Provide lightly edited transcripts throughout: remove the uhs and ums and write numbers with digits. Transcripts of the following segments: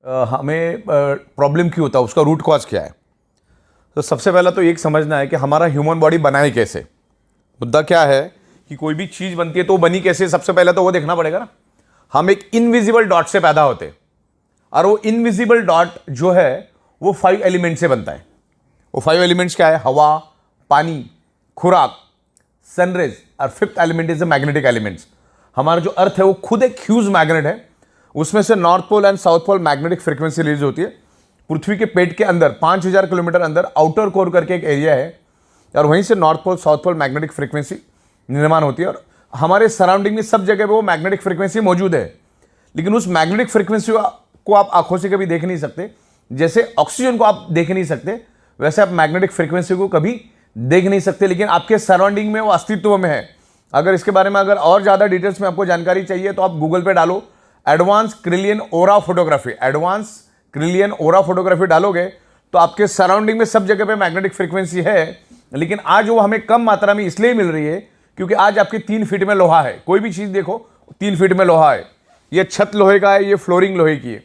हमें प्रॉब्लम क्यों होता है, उसका रूट कॉज क्या है। तो सबसे पहला तो एक समझना है कि हमारा ह्यूमन बॉडी बनाए कैसे। मुद्दा क्या है कि कोई भी चीज़ बनती है तो वो बनी कैसे, सबसे पहले तो वो देखना पड़ेगा ना। हम एक इनविजिबल डॉट से पैदा होते हैं और वो इनविजिबल डॉट जो है वो 5 एलिमेंट से बनता है। वो 5 एलिमेंट्स क्या है? हवा, पानी, खुराक, सनरेज और 5th element is the magnetic elements. हमारा जो अर्थ है वो खुद एक ह्यूज मैग्नेट है। उसमें से north pole and south pole magnetic frequency release होती है। पृथ्वी के पेट के अंदर 5000 किलोमीटर अंदर आउटर कोर करके एक एरिया है और वहीं से north pole south pole magnetic frequency निर्माण होती है। और हमारे सराउंडिंग में सब जगह पे वो मैग्नेटिक फ्रीक्वेंसी मौजूद है, लेकिन उस मैग्नेटिक फ्रीक्वेंसी को आप आंखों से कभी देख नहीं सकते। जैसे ऑक्सीजन को आप देख नहीं सकते, वैसे आप मैग्नेटिक फ्रीक्वेंसी को कभी देख नहीं सकते, लेकिन आपके सराउंडिंग में वो अस्तित्व में है। अगर इसके बारे में अगर और ज़्यादा डिटेल्स में आपको जानकारी चाहिए तो आप गूगल पे डालो एडवांस क्रिलियन ओरा फोटोग्राफी। एडवांस क्रिलियन ओरा फोटोग्राफी डालोगे तो आपके सराउंडिंग में सब जगह पे मैग्नेटिक फ्रीक्वेंसी है, लेकिन आज वो हमें कम मात्रा में इसलिए मिल रही है क्योंकि आज आपके 3 फीट में लोहा है। कोई भी चीज़ देखो 3 फीट में लोहा है। ये छत लोहे का है, ये फ्लोरिंग लोहे की है।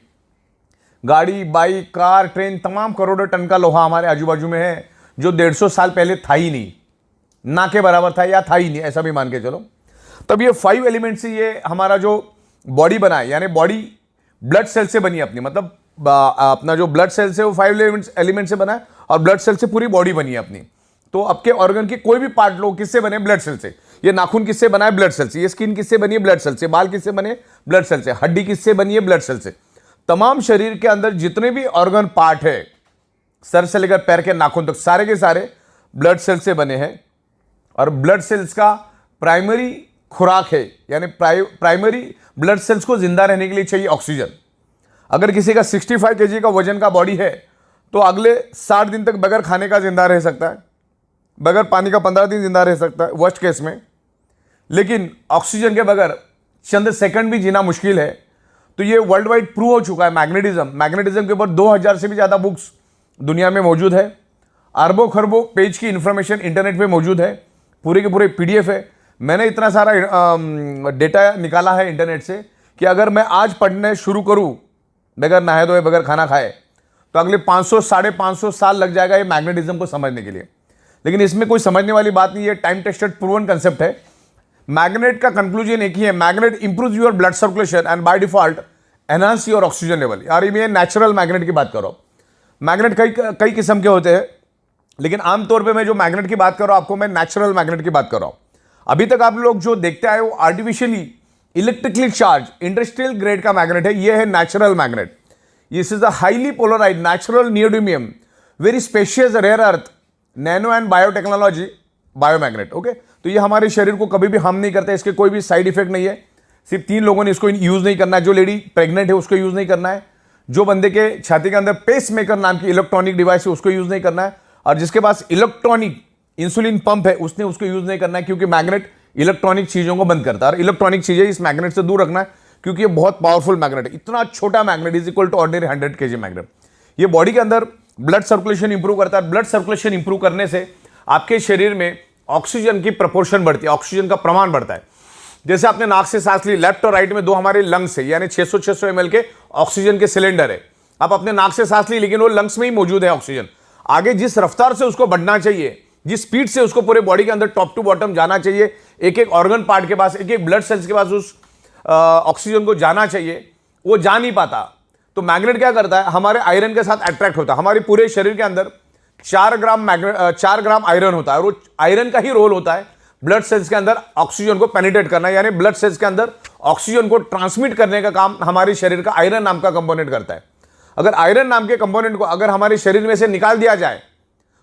गाड़ी, बाइक, कार, ट्रेन, तमाम करोड़ों टन का लोहा हमारे आजू बाजू में है जो 150 साल पहले था ही नहीं, ना के बराबर था या था ही नहीं, ऐसा भी मान के चलो। तब ये 5 एलिमेंट से ये हमारा जो बॉडी बना है, यानी बॉडी ब्लड सेल से बनी है अपनी, मतलब अपना जो ब्लड सेल से वो 5 एलिमेंट से बना है और ब्लड सेल से पूरी बॉडी बनी है अपनी। तो आपके ऑर्गन के कोई भी पार्ट लो, किससे बने? ब्लड सेल से। ये नाखून किससे बना है? ब्लड सेल से। ये स्किन किससे बनी है? ब्लड सेल से। बाल किससे बने? ब्लड सेल से। हड्डी किससे बनी है? ब्लड सेल से। तमाम शरीर के अंदर जितने भी ऑर्गन पार्ट है, सर से लेकर पैर के नाखून तक, सारे के सारे ब्लड सेल से बने हैं। और ब्लड सेल्स का प्राइमरी खुराक है, यानी प्राइमरी ब्लड सेल्स को जिंदा रहने के लिए चाहिए ऑक्सीजन। अगर किसी का 65 kg का वजन का बॉडी है तो अगले 60 दिन तक बगैर खाने का जिंदा रह सकता है, बगैर पानी का 15 दिन जिंदा रह सकता है वर्स्ट केस में। लेकिन ऑक्सीजन के बगैर चंद सेकंड भी जीना मुश्किल है। तो ये वर्ल्ड वाइड प्रूव हो चुका है। मैग्नेटिज्म के ऊपर 2000 से भी ज़्यादा बुक्स दुनिया में मौजूद है। अरबों खरबों पेज की इंफॉर्मेशन इंटरनेट पे मौजूद है, पूरे के पूरे PDF है। मैंने इतना सारा डेटा निकाला है इंटरनेट से कि अगर मैं आज पढ़ने शुरू करूं बगैर नहाए धोए, बगैर खाना खाए, तो अगले 500 550 साल लग जाएगा ये मैग्नेटिज्म को समझने के लिए। लेकिन इसमें कोई समझने वाली बात नहीं है, टाइम टेस्टेड प्रूवन कंसेप्ट है। मैग्नेट का कंक्लूजन एक ही है, magnet improve your blood circulation and by default enhance your oxygen level. यार मैं नेचुरल मैग्नेट की बात कर रहा हूँ। मैग्नेट कई किस्म के होते हैं, लेकिन आमतौर पे मैं जो मैग्नेट की बात कर रहा हूँ आपको, मैं नेचुरल मैग्नेट की बात कर रहा हूँ। अभी तक आप लोग जो देखते आए वो artificially electrically charge industrial grade का मैग्नेट है। ये है natural magnet. This is a highly polarised natural neodymium very spacious rare earth nano and biotechnology biomagnet. Okay, तो ये हमारे शरीर को कभी भी हार्म नहीं करता, इसके कोई भी साइड इफेक्ट नहीं है। सिर्फ 3 लोगों ने इसको यूज नहीं करना है। जो लेडी प्रेग्नेंट है उसको यूज नहीं करना है, जो बंदे के छाती के अंदर पेस मेकर नाम की इलेक्ट्रॉनिक डिवाइस है उसको यूज नहीं करना है, और जिसके पास इलेक्ट्रॉनिक इंसुलिन पंप है उसने उसको यूज नहीं करना है, क्योंकि मैग्नेट इलेक्ट्रॉनिक चीजों को बंद करता है। और इलेक्ट्रॉनिक चीजें इस मैग्नेट से दूर रखना है, क्योंकि ये बहुत पावरफुल मैग्नेट है। इतना छोटा magnet is equal to ordinary 100 kg magnet. ये बॉडी के अंदर ब्लड सर्कुलेशन इंप्रूव करता है। ब्लड सर्कुलेशन इंप्रूव करने से आपके शरीर में ऑक्सीजन की प्रपोर्शन बढ़ती है, ऑक्सीजन का प्रमाण बढ़ता है। जैसे आपने नाक से सांस ली, लेफ्ट और राइट में 2 हमारे लंग्स है, यानी 600 ml के ऑक्सीजन के सिलेंडर है। आप अपने नाक से सांस ली, लेकिन वो लंग्स में ही मौजूद है ऑक्सीजन। आगे जिस रफ्तार से उसको बढ़ना चाहिए, जिस स्पीड से उसको पूरे बॉडी के अंदर टॉप टू बॉटम जाना चाहिए, एक एक ऑर्गन पार्ट के पास, एक एक ब्लड सेल्स के पास उस ऑक्सीजन को जाना चाहिए, वो जा नहीं पाता। तो मैग्नेट क्या करता है? हमारे आयरन के साथ अट्रैक्ट होता है। हमारे पूरे शरीर के अंदर 4 ग्राम आयरन होता है, और वो आयरन का ही रोल होता है ब्लड सेल्स के अंदर ऑक्सीजन को पेनिट्रेट करना, यानी ब्लड सेल्स के अंदर ऑक्सीजन को ट्रांसमिट करने का काम हमारे शरीर का आयरन नाम का कंपोनेंट करता है। अगर आयरन नाम के कंपोनेंट को अगर हमारे शरीर में से निकाल दिया जाए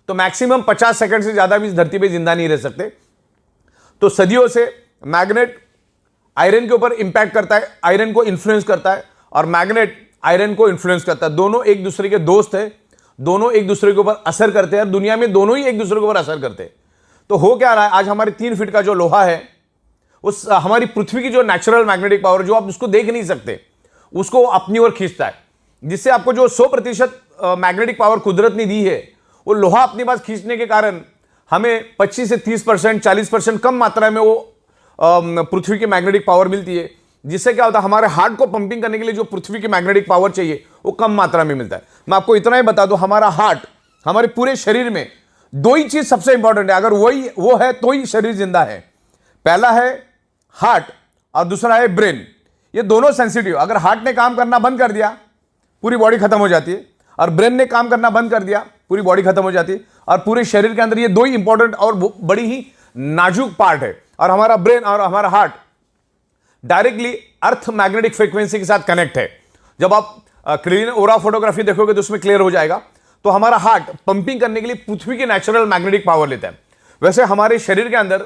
तो मैक्सिमम 50 सेकंड से ज्यादा भी इस धरती पे जिंदा नहीं रह सकते। तो सदियों से मैग्नेट आयरन के ऊपर इंपैक्ट करता है, आयरन को इन्फ्लुएंस करता है, और मैग्नेट आयरन को इन्फ्लुएंस करता है। दोनों एक दूसरे के दोस्त है, दोनों एक दूसरे के ऊपर असर करते हैं, और दुनिया में दोनों ही एक दूसरे के ऊपर असर करते हैं। तो हो क्या रहा है, आज हमारे 3 फीट का जो लोहा है, उस हमारी पृथ्वी की जो नेचुरल मैग्नेटिक पावर, जो आप उसको देख नहीं सकते, उसको अपनी ओर खींचता है, जिससे आपको जो 100% मैग्नेटिक पावर कुदरत ने दी है, वो लोहा अपने पास खींचने के कारण हमें 25 से 30%, 40% कम मात्रा में वो पृथ्वी की मैग्नेटिक पावर मिलती है। जिससे क्या होता है, हमारे हार्ट को पंपिंग करने के लिए जो पृथ्वी की मैग्नेटिक पावर चाहिए वो कम मात्रा में मिलता है। मैं आपको इतना ही बता दूं, हमारा हार्ट, हमारे पूरे शरीर में दो ही चीज सबसे इंपॉर्टेंट है, अगर वो है तो ही शरीर जिंदा है। पहला है हार्ट और दूसरा है ब्रेन। ये दोनों सेंसिटिव, अगर हार्ट ने काम करना बंद कर दिया पूरी बॉडी खत्म हो जाती है, और ब्रेन ने काम करना बंद कर दिया पूरी बॉडी खत्म हो जाती है। और पूरे शरीर के अंदर ये दो ही इंपॉर्टेंट और बड़ी ही नाजुक पार्ट है। और हमारा ब्रेन और हमारा heart directly earth magnetic frequency के साथ कनेक्ट है। जब आप क्लीन ओरा फोटोग्राफी देखोगे तो उसमें क्लियर हो जाएगा। तो हमारा हार्ट पंपिंग करने के लिए पृथ्वी की नेचुरल मैग्नेटिक पावर लेता है। वैसे हमारे शरीर के अंदर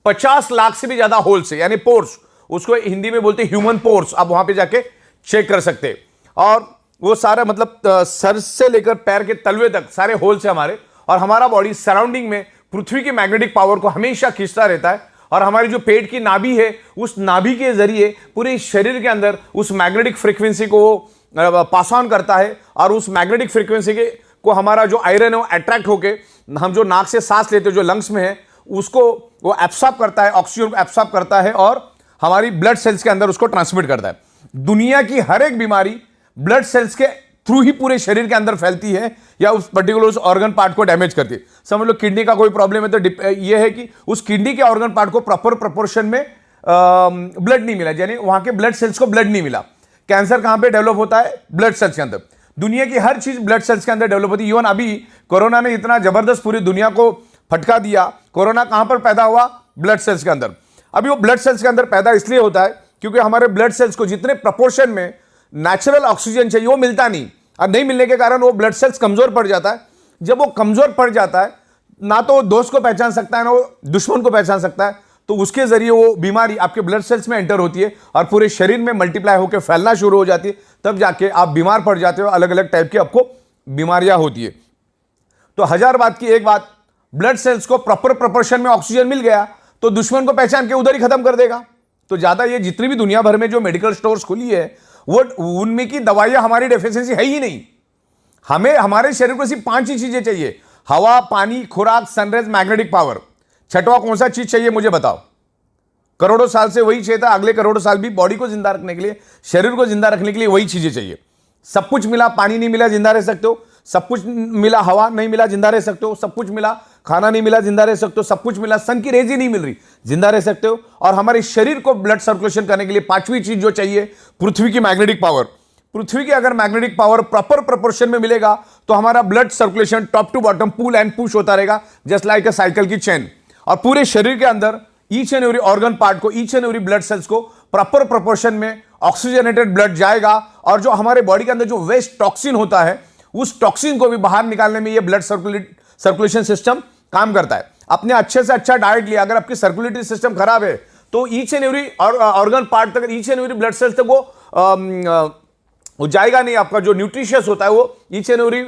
50 लाख से भी ज्यादा होल्स है, यानी पोर्स, उसको हिंदी में बोलते हैं ह्यूमन पोर्स। आप वहां पे जाके चेक कर सकते हैं। और वो सारा मतलब सर से लेकर पैर के तलवे तक सारे होल्स है हमारे। और हमारा बॉडी सराउंडिंग में पृथ्वी की मैग्नेटिक पावर को हमेशा खींचता रहता है। और हमारी जो पेट की नाभि है, उस नाभि के जरिए पूरे शरीर के अंदर उस मैग्नेटिक फ्रीक्वेंसी को पास ऑन करता है। और उस मैग्नेटिक फ्रीक्वेंसी के को हमारा जो आयरन है वो अट्रैक्ट होके, हम जो नाक से सांस लेते हैं जो लंग्स में है, उसको वो एब्सॉर्ब करता है, ऑक्सीजन को एब्सॉर्ब करता है और हमारी ब्लड सेल्स के अंदर उसको ट्रांसमिट करता है। दुनिया की हर एक बीमारी ब्लड सेल्स के थ्रू ही पूरे शरीर के अंदर फैलती है या उस पर्टिकुलर उस ऑर्गन पार्ट को डैमेज करती है। समझ लो किडनी का कोई प्रॉब्लम है तो ये है कि उस किडनी के ऑर्गन पार्ट को प्रॉपर प्रोपोर्शन में ब्लड नहीं मिला, यानी वहां के ब्लड सेल्स को ब्लड नहीं मिला। कैंसर कहां पे डेवलप होता है? ब्लड सेल्स के अंदर। दुनिया की हर चीज ब्लड सेल्स के अंदर डेवलप होती है। इवन अभी कोरोना ने इतना जबरदस्त पूरी दुनिया को फटका दिया। कोरोना कहां पर पैदा हुआ? ब्लड सेल्स के अंदर। अभी वो ब्लड सेल्स के अंदर पैदा इसलिए होता है क्योंकि हमारे ब्लड सेल्स को जितने प्रपोर्शन में नेचुरल ऑक्सीजन चाहिए वो मिलता नहीं, और नहीं मिलने के कारण वो ब्लड सेल्स कमजोर पड़ जाता है। जब वो कमजोर पड़ जाता है, ना तो वो दोस्त को पहचान सकता है ना वो दुश्मन को पहचान सकता है, तो उसके जरिए वो बीमारी आपके ब्लड सेल्स में एंटर होती है और पूरे शरीर में मल्टीप्लाई होकर फैलना शुरू हो जाती है। तब जाके आप बीमार पड़ जाते हो, अलग अलग टाइप की आपको बीमारियां होती है। तो हजार बात की एक बात, ब्लड सेल्स को प्रॉपर प्रोपोर्शन में ऑक्सीजन मिल गया तो दुश्मन को पहचान के उधर ही खत्म कर देगा। तो ज्यादा ये जितनी भी दुनिया भर में जो मेडिकल स्टोर्स खुली है वो उनमें की दवाइयां हमारी डेफिशिएंसी है ही नहीं। हमें हमारे शरीर को सिर्फ 5 ही चीजें चाहिए: हवा, पानी, खुराक, सनराइज, मैग्नेटिक पावर। छठवां कौन सा चीज चाहिए मुझे बताओ? करोड़ों साल से वही चाहिए था, अगले करोड़ों साल भी बॉडी को जिंदा रखने के लिए, शरीर को जिंदा रखने के लिए वही चीजें चाहिए। सब कुछ मिला, पानी नहीं मिला जिंदा रह सकते हो। सब कुछ मिला, हवा नहीं मिला जिंदा रह सकते हो। सब कुछ मिला, खाना नहीं मिला जिंदा रह सकते हो। सब कुछ मिला, सन की रेज ही नहीं मिल रही, जिंदा रह सकते हो। और हमारे शरीर को ब्लड सर्कुलेशन करने के लिए 5वीं चीज जो चाहिए, पृथ्वी की मैग्नेटिक पावर। पृथ्वी की अगर मैग्नेटिक पावर प्रॉपर प्रोपोर्शन में मिलेगा तो हमारा blood circulation top to bottom pull and push होता रहेगा, जस्ट लाइक अ साइकिल की चेन। और पूरे शरीर के अंदर each and every organ part को, each and every blood cells को प्रॉपर प्रोपोर्शन में ऑक्सीजनेटेड ब्लड जाएगा। और जो हमारे बॉडी के अंदर जो वेस्ट टॉक्सिन होता है, उस टॉक्सिन को भी बाहर निकालने में ये ब्लड सर्कुलेशन सिस्टम काम करता है। अपने अच्छे से अच्छा डाइट लिया, अगर आपकी सर्कुलेटरी सिस्टम खराब है तो each and every organ part तक, each and every blood cells तक वो जाएगा नहीं। आपका जो न्यूट्रिशियस होता है वो each and every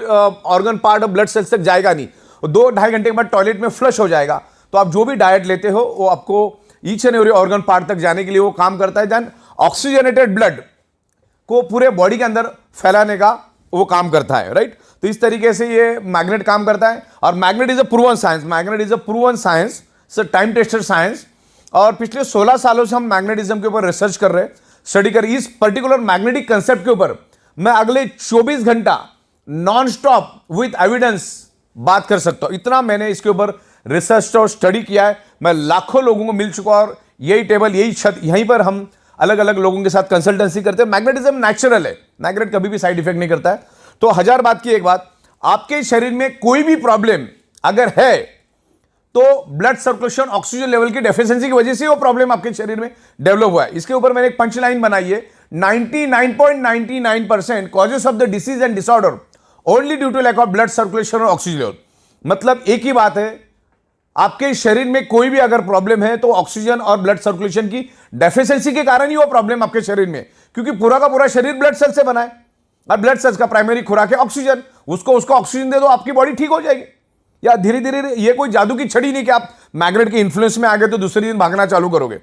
organ part of blood cells तक जाएगा नहीं। 2-2.5 घंटे के बाद टॉयलेट में फ्लश हो जाएगा। तो आप जो भी डाइट लेते हो वो आपको each and every organ part तक जाने के लिए वो काम करता है। देन ऑक्सीजनेटेड ब्लड को पूरे बॉडी के अंदर फैलाने का वो काम करता है, राइट। तो इस तरीके से ये मैग्नेट काम करता है। और magnet is a proven science, magnet is a proven science, time tested science. और पिछले 16 सालों से हम मैग्नेटिज्म के ऊपर रिसर्च कर रहे हैं, स्टडी कर। इस पर्टिकुलर मैग्नेटिक कंसेप्ट के ऊपर मैं अगले 24 घंटा नॉन स्टॉप विथ एविडेंस बात कर सकता हूं। इतना मैंने इसके ऊपर रिसर्च और स्टडी किया है। मैं लाखों लोगों को मिल चुका और यही टेबल, यही छत, यहीं पर हम अलग अलग लोगों के साथ कंसल्टेंसी करते हैं। मैग्नेटिज्म नेचुरल है, मैग्नेट कभी भी साइड इफेक्ट नहीं करता है। तो हजार बात की एक बात, आपके शरीर में कोई भी प्रॉब्लम अगर है तो ब्लड सर्कुलेशन, ऑक्सीजन लेवल की डेफिशिएंसी की वजह से वो प्रॉब्लम आपके शरीर में डेवलप हुआ है। इसके ऊपर मैंने एक पंच लाइन बनाई है, 99.99% causes of the disease and disorder only due to lack of blood circulation और ऑक्सीजन लेवल। मतलब एक ही बात है, आपके शरीर में कोई भी अगर प्रॉब्लम है तो ऑक्सीजन और ब्लड सर्कुलेशन की डेफिशिएंसी के कारण ही वो प्रॉब्लम आपके शरीर में, क्योंकि पूरा का पूरा शरीर ब्लड सेल से बना है और ब्लड सेल्स का प्राइमरी खुराक है ऑक्सीजन। उसको ऑक्सीजन दे दो, आपकी बॉडी ठीक हो जाएगी। या धीरे धीरे, ये कोई जादू की छड़ी नहीं कि आप मैग्नेट के इन्फ्लुएंस में आ गए तो दूसरे दिन भागना चालू करोगे।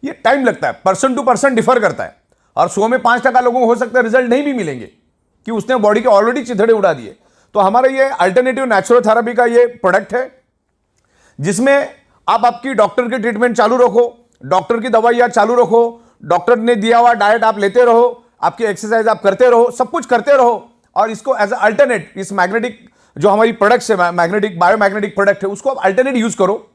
ये टाइम लगता है, पर्सन टू पर्सन डिफर करता है। और 100 में 5% लोगों को हो सकता है रिजल्ट नहीं भी मिलेंगे कि उसने बॉडी के ऑलरेडी चिथड़े उड़ा दिए। तो हमारा ये अल्टरनेटिव नेचुरोथेरेपी का ये प्रोडक्ट है, जिसमें आप आपकी डॉक्टर की ट्रीटमेंट चालू रखो, डॉक्टर की दवाइयां चालू रखो, डॉक्टर ने दिया हुआ डाइट आप लेते रहो, आपकी एक्सरसाइज आप करते रहो, सब कुछ करते रहो, और इसको एज अल्टरनेट इस मैग्नेटिक जो हमारी प्रोडक्ट्स है, मैग्नेटिक बायोमैग्नेटिक प्रोडक्ट है, उसको आप अल्टरनेट यूज करो।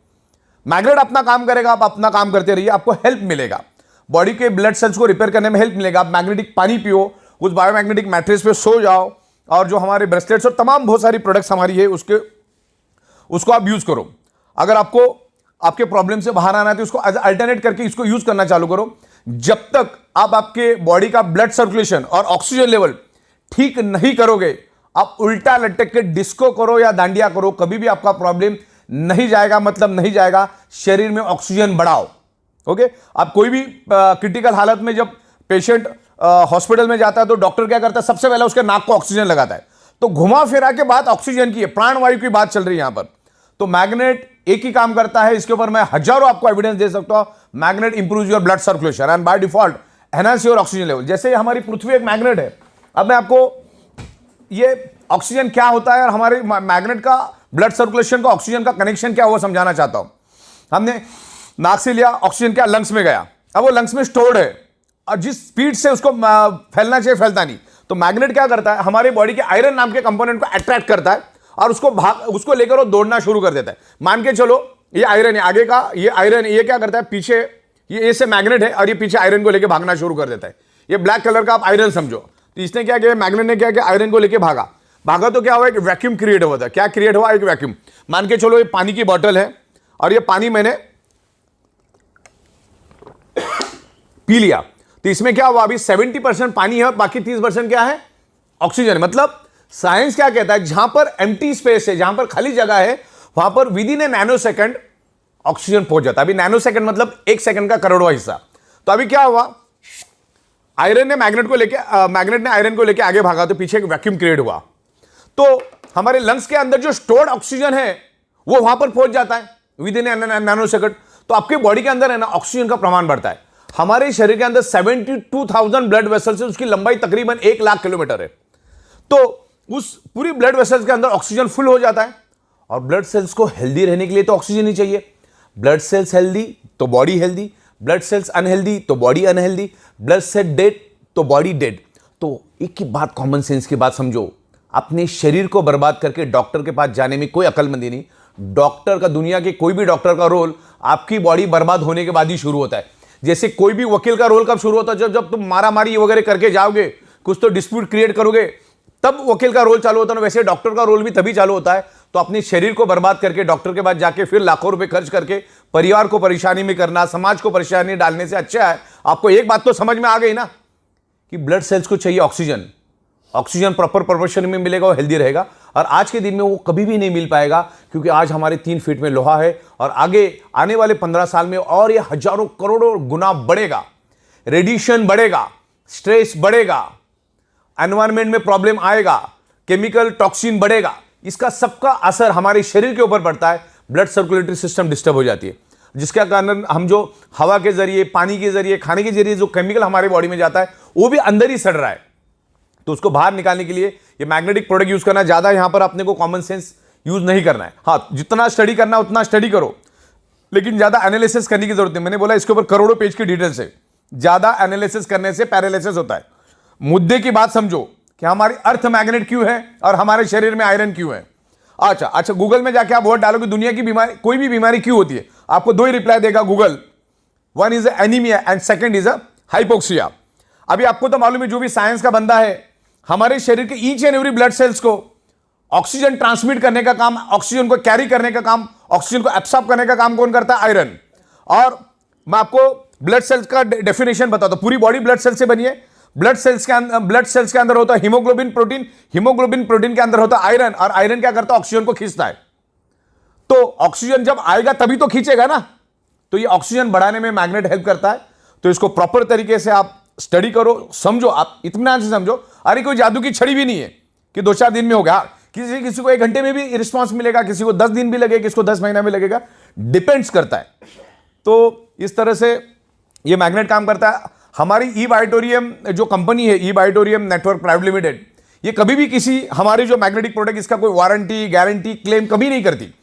मैग्नेट अपना काम करेगा, आप अपना काम करते रहिए, आपको हेल्प मिलेगा, बॉडी के ब्लड सेल्स को रिपेयर करने में हेल्प मिलेगा। आप मैग्नेटिक पानी पियो, उस बायोमैग्नेटिक मैट्रेस पे सो जाओ, और जो हमारे ब्रेसलेट्स और तमाम बहुत सारी प्रोडक्ट्स हमारी है उसको आप यूज करो। अगर आपको आपके प्रॉब्लम से बाहर आना है तो उसको एज अल्टरनेट करके इसको यूज करना चालू करो। जब तक आप आपके बॉडी का ब्लड सर्कुलेशन और ऑक्सीजन लेवल ठीक नहीं करोगे, आप उल्टा लटक के डिस्को करो या दांडिया करो, कभी भी आपका प्रॉब्लम नहीं जाएगा, मतलब नहीं जाएगा। शरीर में ऑक्सीजन बढ़ाओ। ओके, आप कोई भी क्रिटिकल हालत में जब पेशेंट हॉस्पिटल में जाता है तो डॉक्टर क्या करता है, सबसे पहले उसके नाक को ऑक्सीजन लगाता है। तो घुमा फिरा के बात ऑक्सीजन की है, प्राणवायु की बात चल रही है यहां पर। तो मैग्नेट एक ही काम करता है, इसके ऊपर मैं हजारों आपको एविडेंस दे सकता हूं। Magnet improve your blood circulation and by default enhance your oxygen level. जैसे हमारी पृथ्वी एक मैग्नेट है, अब मैं आपको ये ऑक्सीजन क्या होता है और हमारे मैग्नेट का ब्लड सर्कुलेशन का ऑक्सीजन का कनेक्शन क्या, वो समझाना चाहता हूं। हमने नाक से लिया, ऑक्सीजन क्या लंग्स में गया, अब वो लंग्स में स्टोर्ड है, और जिस स्पीड से उसको फैलना चाहिए फैलता नहीं। तो मैग्नेट क्या करता है, हमारे बॉडी के आयरन नाम के कंपोनेंट को अट्रैक्ट करता है और उसको लेकर वो दौड़ना शुरू कर देता है। मान के चलो ये आयरन है आगे का, ये आयरन ये क्या करता है, पीछे ये से मैग्नेट है और ये पीछे आयरन को लेकर भागना शुरू कर देता है। ये ब्लैक कलर का आप आयरन समझो। तो इसने क्या किया, मैग्नेट ने क्या किया, आयरन को लेकर भागा तो क्या हुआ, एक वैक्यूम क्रिएट हुआ था। क्या क्रिएट हुआ, एक वैक्यूम। मान के चलो ये पानी की बोतल है और ये पानी मैंने पी लिया, तो इसमें क्या हुआ, अभी 70% पानी है और बाकी 30% क्या है, ऑक्सीजन। मतलब साइंस क्या कहता है, जहां पर एम्प्टी स्पेस है, जहां पर खाली जगह है, वहां पर with in A nano second oxygen पहुंच जाता है। अभी नैनो सेकंड मतलब 1 सेकंड का करोड़वां हिस्सा। तो अभी क्या हुआ, आयरन ने मैग्नेट ने आयरन को लेकर आगे भागा, तो पीछे एक वैक्यूम क्रिएट हुआ। तो हमारे लंग्स के अंदर जो स्टोर्ड ऑक्सीजन है वो वहां पर पहुंच जाता है विद इन नैनो सेकंड। तो आपके बॉडी के अंदर है ना, ऑक्सीजन का प्रमाण बढ़ता है। हमारे शरीर के अंदर 72,000 ब्लड वेसल्स है, उसकी लंबाई तकरीबन 1 लाख किलोमीटर है। तो उस पूरी ब्लड वेसल्स के अंदर ऑक्सीजन फुल हो जाता है। और ब्लड सेल्स को हेल्दी रहने के लिए तो ऑक्सीजन ही चाहिए। ब्लड सेल्स हेल्दी तो body healthy, blood cells unhealthy तो body unhealthy, blood cell dead तो बॉडी डेड। तो एक ही बात, कॉमन सेंस की बात समझो, अपने शरीर को बर्बाद करके डॉक्टर के पास जाने में कोई अक्लमंदी नहीं। डॉक्टर का, दुनिया के कोई भी डॉक्टर का रोल आपकी बॉडी बर्बाद होने के बाद ही शुरू होता है। जैसे कोई भी वकील का रोल कब शुरू होता है, जब तुम मारामारी वगैरह करके जाओगे, कुछ तो डिस्प्यूट क्रिएट करोगे, तब वकील का रोल चालू होता है। वैसे डॉक्टर का रोल भी तभी चालू होता है। तो अपने शरीर को बर्बाद करके डॉक्टर के पास जाके फिर लाखों रुपए खर्च करके परिवार को परेशानी में करना, समाज को परेशानी डालने से अच्छा है आपको एक बात तो समझ में आ गई ना, कि ब्लड सेल्स को चाहिए ऑक्सीजन। ऑक्सीजन प्रॉपर प्रोपोर्शन में मिलेगा, वो हेल्दी रहेगा। और आज के दिन में वो कभी भी नहीं मिल पाएगा, क्योंकि आज हमारे 3 फीट में लोहा है, और आगे आने वाले 15 साल में और ये हजारों करोड़ों गुना बढ़ेगा। रेडिएशन बढ़ेगा, स्ट्रेस बढ़ेगा, एनवायरमेंट में प्रॉब्लम आएगा, केमिकल टॉक्सिन बढ़ेगा। इसका सबका असर हमारे शरीर के ऊपर पड़ता है। ब्लड सर्कुलेटरी सिस्टम डिस्टर्ब हो जाती है, जिसके कारण हम जो हवा के जरिए, पानी के जरिए, खाने के जरिए जो केमिकल हमारे बॉडी में जाता है वो भी अंदर ही सड़ रहा है। तो उसको बाहर निकालने के लिए ये मैग्नेटिक प्रोडक्ट यूज करना, ज्यादा यहां पर अपने को कॉमन सेंस यूज नहीं करना है। हाँ, जितना स्टडी करना है उतना स्टडी करो, लेकिन ज्यादा एनालिसिस करने की जरूरत नहीं। मैंने बोला इसके ऊपर करोड़ों पेज की डिटेल्स है। ज्यादा एनालिसिस करने से पैरालिसिस होता है। मुद्दे की बात समझो कि हमारी अर्थ मैग्नेट क्यों है और हमारे शरीर में आयरन क्यों है। अच्छा, गूगल में जाके आप वर्ड डालोगे दुनिया की बीमारी, कोई भी बीमारी क्यों होती है, आपको 2 ही रिप्लाई देगा Google. One is anaemia and second is hypoxia. अभी आपको तो मालूम है, जो भी साइंस का बंदा है, हमारे शरीर के each and every blood cells को ऑक्सीजन ट्रांसमिट करने का काम, ऑक्सीजन को कैरी करने का काम, ऑक्सीजन को एब्सॉर्ब करने का काम कौन करता है, आयरन। और मैं आपको ब्लड सेल्स का डेफिनेशन बताता हूं। पूरी बॉडी ब्लड सेल्स से बनी है। ब्लड सेल्स के अंदर होता है हीमोग्लोबिन प्रोटीन, हीमोग्लोबिन प्रोटीन के अंदर होता है आयरन, और आयरन क्या करता है, ऑक्सीजन को खींचता है। तो ऑक्सीजन जब आएगा तभी तो खींचेगा ना। तो ये ऑक्सीजन बढ़ाने में मैग्नेट हेल्प करता है। तो इसको प्रॉपर तरीके से आप स्टडी करो, समझो, आप इत्मीनान से समझो। अरे कोई जादू की छड़ी भी नहीं है कि 2-4 दिन में होगा। किसी को 1 घंटे में भी रिस्पॉन्स मिलेगा, किसी को 10 दिन भी लगेगा, किसी को 10 महीना में लगेगा, डिपेंड्स करता है। तो इस तरह से ये मैग्नेट काम करता है। हमारी ई बायोटोरियम जो कंपनी है, ई बायोटोरियम नेटवर्क प्राइवेट लिमिटेड, ये कभी भी किसी हमारी जो मैग्नेटिक प्रोडक्ट, इसका कोई वारंटी गारंटी क्लेम कभी नहीं करती।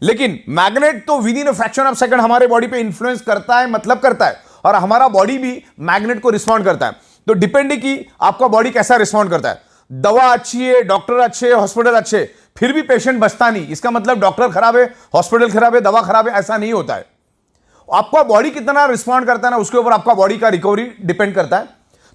लेकिन मैग्नेट तो with in a fraction of second हमारे बॉडी पे इंफ्लुएंस करता है, मतलब करता है। और हमारा बॉडी भी मैग्नेट को रिस्पॉन्ड करता है। तो डिपेंड है कि आपका बॉडी कैसा रिस्पॉन्ड करता है। दवा अच्छी है, डॉक्टर अच्छे, हॉस्पिटल अच्छे, फिर भी पेशेंट बचता नहीं, इसका मतलब डॉक्टर खराब है, हॉस्पिटल खराब है, दवा खराब है, ऐसा नहीं होता है। आपका बॉडी कितना रिस्पॉन्ड करता है ना, उसके ऊपर आपका बॉडी का रिकवरी डिपेंड करता है।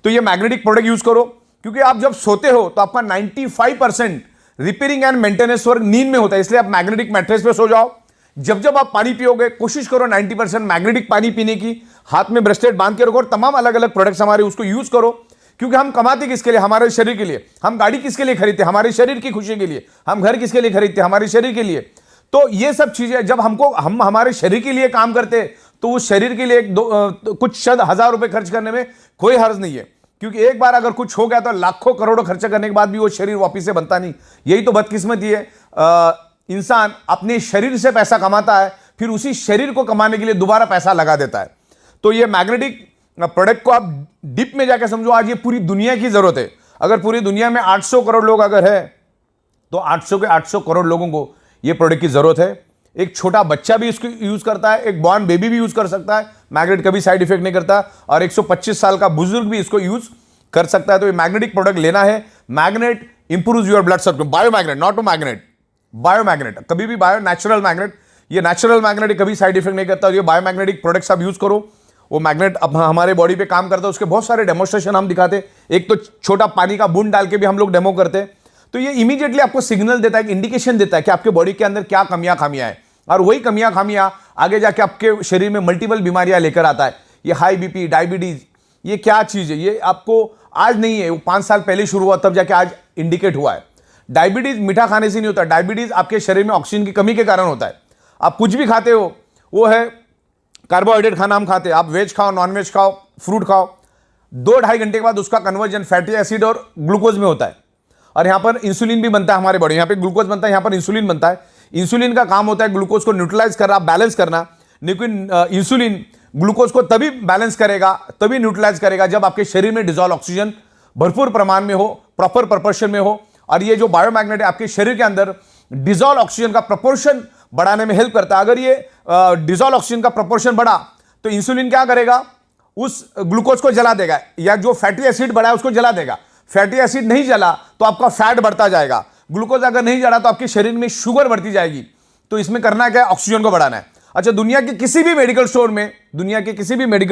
तो ये मैग्नेटिक प्रोडक्ट यूज करो, क्योंकि आप जब सोते हो तो आपका 95% रिपेयरिंग एंड मेंटेनेंस वर्क नींद में होता है, इसलिए आप मैग्नेटिक मैट्रेस पे सो जाओ। जब जब आप पानी पियोगे कोशिश करो 90% मैग्नेटिक पानी पीने की, हाथ में ब्रेसलेट बांध के रखो, और तमाम अलग अलग प्रोडक्ट्स हमारे उसको यूज करो। क्योंकि हम कमाते किसके लिए? हमारे शरीर के लिए। हम गाड़ी किसके लिए खरीदते? हमारे शरीर की खुशी के लिए। हम घर किसके लिए खरीदते? हमारे शरीर के लिए। तो ये सब चीजें जब हम हमारे शरीर के लिए काम करते हैं, तो उस शरीर के लिए कुछ शत हजार रुपए खर्च करने में कोई हर्ज नहीं है। क्योंकि एक बार अगर कुछ हो गया तो लाखों करोड़ों खर्चा करने के बाद भी वो शरीर वापिस से बनता नहीं। यही तो बदकिस्मती है। इंसान अपने शरीर से पैसा कमाता है, फिर उसी शरीर को कमाने के लिए दोबारा पैसा लगा देता है। तो ये मैग्नेटिक प्रोडक्ट को आप डीप में जाकर समझो, आज ये पूरी दुनिया की जरूरत है। अगर पूरी दुनिया में 800 करोड़ लोग अगर है, तो 800 के 800 करोड़ लोगों को ये प्रोडक्ट की जरूरत है। एक छोटा बच्चा भी इसको यूज करता है, एक बॉर्न बेबी भी यूज कर सकता है, मैग्नेट कभी साइड इफेक्ट नहीं करता, और 125 साल का बुजुर्ग भी इसको यूज कर सकता है। तो ये मैग्नेटिक प्रोडक्ट लेना है। Magnet improves your blood circulation. Biomagnet, not to magnet, biomagnet, कभी भी बायो, नेचुरल मैग्नेट। ये नेचुरल मैग्नेट कभी साइड इफेक्ट नहीं करता। ये बायोमैग्नेटिक प्रोडक्ट्स आप यूज करो। वो मैग्नेट अब हमारे बॉडी पे काम करता है, उसके बहुत सारे डेमोस्ट्रेशन हम दिखाते। एक तो छोटा पानी का बूंद डाल के भी हम लोग डेमो करते हैं। तो ये इमीडिएटली आपको सिग्नल देता है, इंडिकेशन देता है कि आपके बॉडी के अंदर क्या कमियां खामियां है, और वही कमियां खामियां आगे जाके आपके शरीर में मल्टीपल बीमारियां लेकर आता है। ये हाई बीपी, डायबिटीज, ये क्या चीज है? ये आपको आज नहीं है, वो 5 साल पहले शुरू हुआ, तब जाके आज इंडिकेट हुआ है। डायबिटीज मीठा खाने से नहीं होता, डायबिटीज आपके शरीर में ऑक्सीजन की कमी के कारण होता है। आप कुछ भी खाते हो, वो है कार्बोहाइड्रेट खाना हम खाते हैं, आप वेज खाओ, नॉन वेज खाओ, फ्रूट खाओ, 2-2.5 घंटे के बाद उसका कन्वर्जन फैटी एसिड और ग्लूकोज में होता है। और यहाँ पर इंसुलिन भी बनता है हमारे बॉडी, यहाँ पे ग्लूकोज बनता है, यहाँ पर इंसुलिन बनता है। इंसुलिन का काम होता है ग्लूकोज को न्यूट्रलाइज करना, बैलेंस करना। लेकिन इंसुलिन ग्लूकोज को तभी बैलेंस करेगा, तभी न्यूट्रलाइज करेगा जब आपके शरीर में डिजॉल्व ऑक्सीजन भरपूर प्रमाण में हो, प्रॉपर प्रोपोर्शन में हो। और ये जो बायोमैग्नेट है आपके शरीर के अंदर डिजॉल्व ऑक्सीजन का प्रोपोर्शन बढ़ाने में हेल्प करता है। अगर ये डिजॉल्व ऑक्सीजन का प्रोपोर्शन बढ़ा तो इंसुलिन क्या करेगा? उस ग्लूकोज को जला देगा, या जो फैटी एसिड बढ़ा है उसको जला देगा। फैटी एसिड नहीं जला तो आपका फैट बढ़ता जाएगा। ग्लूकोज अगर नहीं जला तो आपके शरीर में शुगर बढ़ती जाएगी। तो इसमें करना क्या है? ऑक्सीजन को बढ़ाना है। अच्छा, दुनिया के किसी भी मेडिकल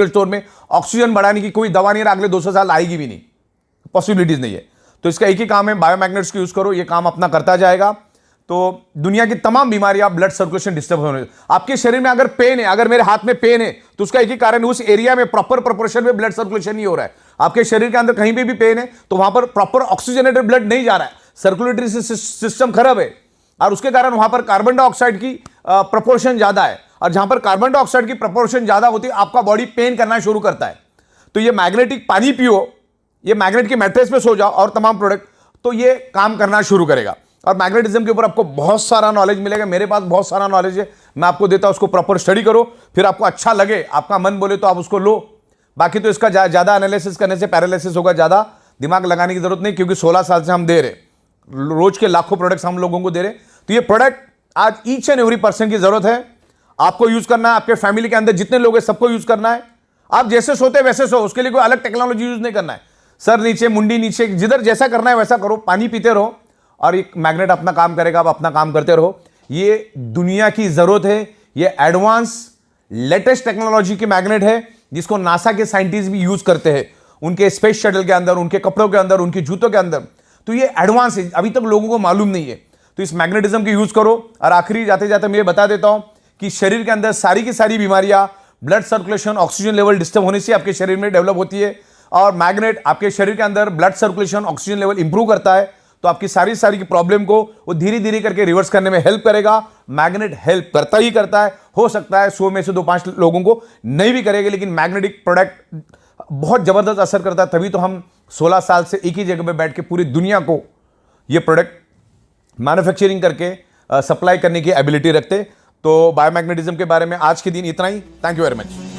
स्टोर में ऑक्सीजन बढ़ाने की कोई दवा नहीं है, अगले 200 साल आएगी भी नहीं, पॉसिबिलिटीज नहीं है। तो इसका एक ही काम है, बायोमैग्नेट्स को यूज करो, ये काम अपना करता जाएगा। तो दुनिया की तमाम बीमारियां, ब्लड सर्कुलेशन डिस्टर्ब होने, आपके शरीर में अगर पेन है, अगर मेरे हाथ में पेन है, तो उसका एक ही कारण है, उस एरिया में प्रॉपर प्रोपोर्शन में ब्लड सर्कुलेशन नहीं हो रहा है। आपके शरीर के अंदर कहीं पे भी पेन है तो वहां पर प्रॉपर ऑक्सीजनेटेड ब्लड नहीं जा रहा है, सर्कुलेटरी सिस्टम खराब है, और उसके कारण वहां पर कार्बन डाइऑक्साइड की प्रोपोर्शन ज्यादा है। और जहां पर कार्बन डाइऑक्साइड की प्रोपोर्शन ज्यादा होती है, आपका बॉडी पेन करना शुरू करता है। तो ये मैग्नेटिक पानी पियो, ये मैग्नेट की मैट्रेस पे सो जाओ, और तमाम प्रोडक्ट, तो ये काम करना शुरू करेगा। और मैग्नेटिज्म के ऊपर आपको बहुत सारा नॉलेज मिलेगा, मेरे पास बहुत सारा नॉलेज है, मैं आपको देता हूं, उसको प्रॉपर स्टडी करो, फिर आपको अच्छा लगे, आपका मन बोले तो आप उसको लो। बाकी तो इसका ज्यादा एनालिसिस करने से पैरालिसिस होगा, ज्यादा दिमाग लगाने की जरूरत नहीं, क्योंकि 16 साल से हम दे रहे, रोज के लाखों प्रोडक्ट्स हम लोगों को दे रहे। तो ये प्रोडक्ट आज ईच एंड एवरी पर्सन की जरूरत है, आपको यूज करना है, आपके फैमिली के अंदर जितने लोग हैं सबको यूज करना है। आप जैसे सोते वैसे सो, उसके लिए कोई अलग टेक्नोलॉजी यूज नहीं करना है। सर नीचे, मुंडी नीचे, जिधर जैसा करना है वैसा करो, पानी पीते रहो, और एक मैग्नेट अपना काम करेगा, आप अपना काम करते रहो। ये दुनिया की जरूरत है, ये एडवांस लेटेस्ट टेक्नोलॉजी की मैग्नेट है, जिसको नासा के साइंटिस्ट भी यूज करते हैं उनके स्पेस शटल के अंदर, उनके कपड़ों के अंदर, उनके जूतों के अंदर। तो ये एडवांस है, अभी तक लोगों को मालूम नहीं है। तो इस मैग्नेटिज्म की यूज करो। और आखिरी जाते जाते मैं ये बता देता हूं कि शरीर के अंदर सारी की सारी बीमारियां blood circulation, oxygen level disturb होने से आपके शरीर में डेवलप होती है। और मैग्नेट आपके शरीर के अंदर blood circulation, oxygen level improve करता है। तो आपकी सारी की प्रॉब्लम को वो धीरे धीरे करके रिवर्स करने में हेल्प करेगा। मैग्नेट हेल्प करता ही करता है। हो सकता है 100 में से 2-5 लोगों को नहीं भी करेगा, लेकिन मैग्नेटिक प्रोडक्ट बहुत जबरदस्त असर करता है। तभी तो हम 16 साल से एक ही जगह पे बैठ के पूरी दुनिया को ये प्रोडक्ट मैन्युफैक्चरिंग करके सप्लाई करने की एबिलिटी रखते। तो बायोमैग्नेटिज्म के बारे में आज के दिन इतना ही। Thank you very much.